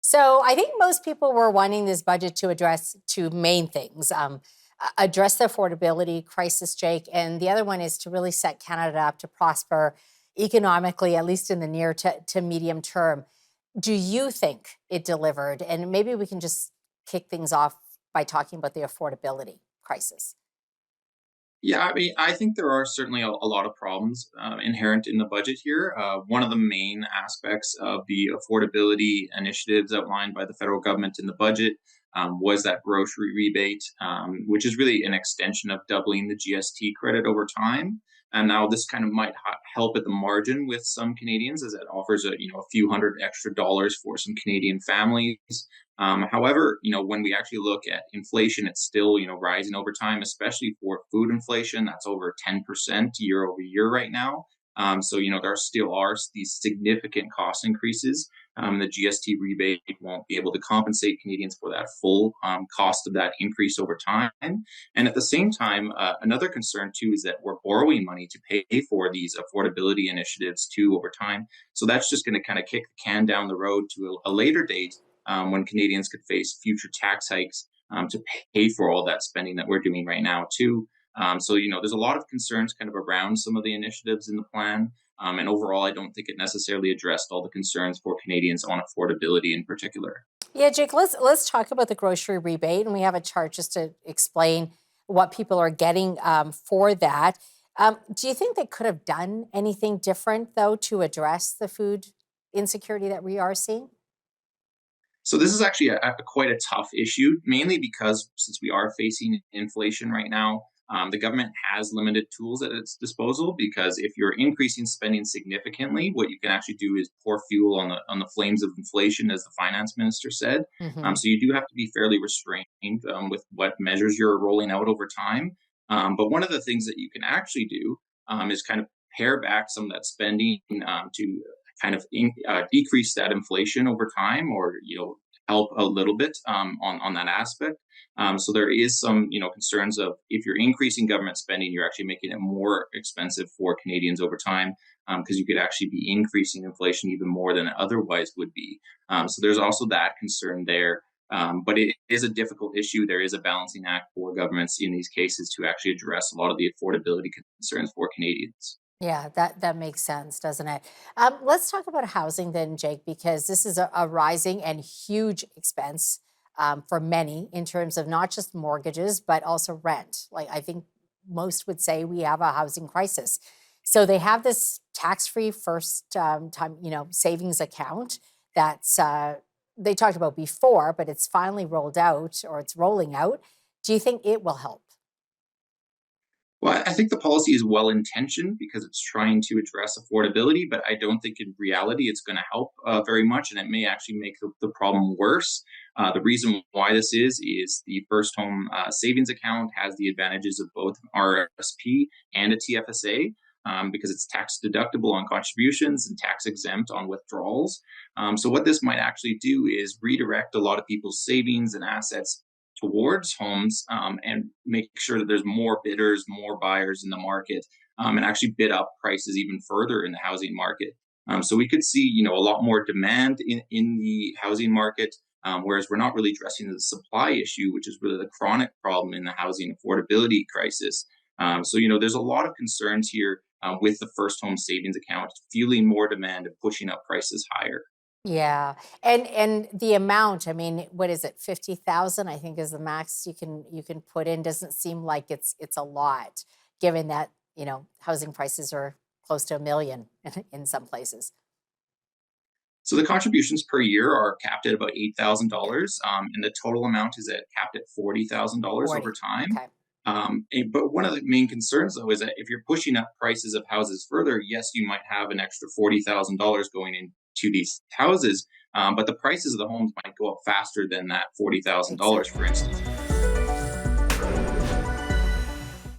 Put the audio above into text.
So I think most people were wanting this budget to address two main things. Address the affordability crisis, Jake, and the other one is to really set Canada up to prosper economically, at least in the near to medium term. Do you think it delivered? And maybe we can just kick things off by talking about the affordability crisis. Yeah, I mean, I think there are certainly a lot of problems inherent in the budget here. One of the main aspects of the affordability initiatives outlined by the federal government in the budget was that grocery rebate, which is really an extension of doubling the GST credit over time. And now this kind of might help at the margin with some Canadians, as it offers a few hundred extra dollars for some Canadian families. However, when we actually look at inflation, it's still, rising over time, especially for food inflation. That's over 10% year over year right now. So, there still are these significant cost increases. The GST rebate won't be able to compensate Canadians for that full cost of that increase over time. And at the same time, another concern too is that we're borrowing money to pay for these affordability initiatives too over time. So that's just going to kind of kick the can down the road to a later date when Canadians could face future tax hikes to pay for all that spending that we're doing right now, too. So, there's a lot of concerns kind of around some of the initiatives in the plan. And overall, I don't think it necessarily addressed all the concerns for Canadians on affordability in particular. Yeah, Jake, let's talk about the grocery rebate, and we have a chart just to explain what people are getting for that. Do you think they could have done anything different, though, to address the food insecurity that we are seeing? So this is actually a quite a tough issue, mainly because since we are facing inflation right now, the government has limited tools at its disposal. Because if you're increasing spending significantly, what you can actually do is pour fuel on the flames of inflation, as the finance minister said. Hmm. So you do have to be fairly restrained with what measures you're rolling out over time. But one of the things that you can actually do is kind of pare back some of that spending to kind of decrease that inflation over time, or help a little bit on that aspect. So there is some concerns of, if you're increasing government spending, you're actually making it more expensive for Canadians over time, because you could actually be increasing inflation even more than it otherwise would be. So there's also that concern there. But it is a difficult issue. There is a balancing act for governments in these cases to actually address a lot of the affordability concerns for Canadians. Yeah, that makes sense, doesn't it? Let's talk about housing then, Jake, because this is a rising and huge expense for many in terms of not just mortgages, but also rent. Like I think most would say we have a housing crisis. So they have this tax-free first time, savings account that's they talked about before, but it's finally rolled out or it's rolling out. Do you think it will help? Well, I think the policy is well intentioned because it's trying to address affordability, but I don't think in reality it's going to help very much, and it may actually make the problem worse. The reason why this is the first home savings account has the advantages of both RSP and a TFSA. Because it's tax deductible on contributions and tax exempt on withdrawals. So, what this might actually do is redirect a lot of people's savings and assets towards homes, and make sure that there's more bidders, more buyers in the market, and actually bid up prices even further in the housing market. So we could see, a lot more demand in the housing market, whereas we're not really addressing the supply issue, which is really the chronic problem in the housing affordability crisis. So, there's a lot of concerns here with the first home savings account, fueling more demand and pushing up prices higher. Yeah. And the amount, I mean, what is it? 50,000, I think is the max you can put in. Doesn't seem like it's a lot given that, housing prices are close to a million in some places. So the contributions per year are capped at about $8,000, and the total amount is capped at $40,000 over 40. time. Okay. But one of the main concerns, though, is that if you're pushing up prices of houses further, yes, you might have an extra $40,000 going into these houses, but the prices of the homes might go up faster than that $40,000, for Exactly. instance.